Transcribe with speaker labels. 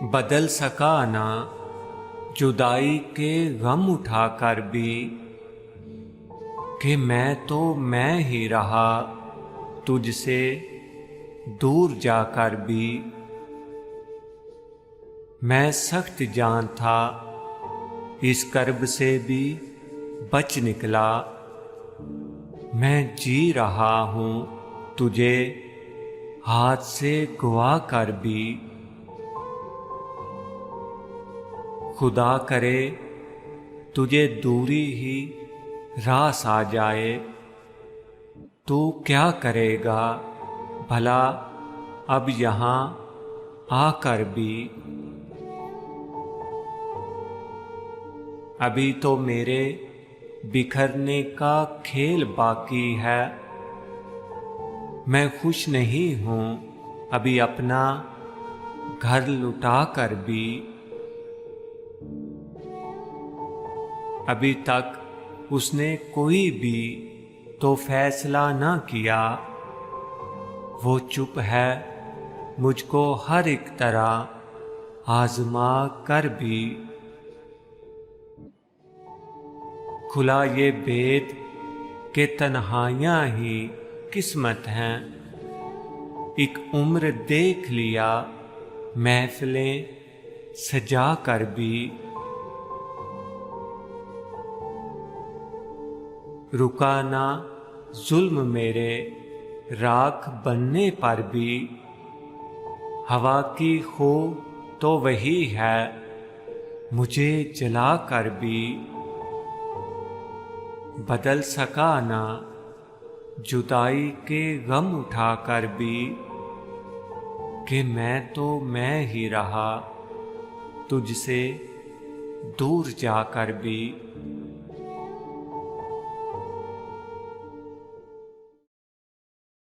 Speaker 1: बदल सका ना जुदाई के गम उठाकर भी, कि मैं तो मैं ही रहा तुझसे दूर जाकर भी। मैं सख्त जान था इस कर्ब से भी बच निकला। मैं जी रहा हूँ तुझे हाथ से गवा कर भी। खुदा करे तुझे दूरी ही रास आ जाए, तू क्या करेगा भला अब यहाँ आकर भी। अभी तो मेरे बिखरने का खेल बाकी है। मैं खुश नहीं हूँ अभी अपना घर लुटा कर भी। अभी तक उसने कोई भी तो फैसला ना किया। वो चुप है मुझको हर एक तरह आजमा कर भी। खुला ये भेद के तन्हाइयाँ ही किस्मत हैं। एक उम्र देख लिया महफिलें सजा कर भी। रुका ना जुल्म मेरे राख बनने पर भी। हवा की खो तो वही है मुझे जला कर भी। बदल सका ना जुदाई के गम उठा कर भी, कि मैं तो मैं ही रहा तुझसे दूर जाकर भी।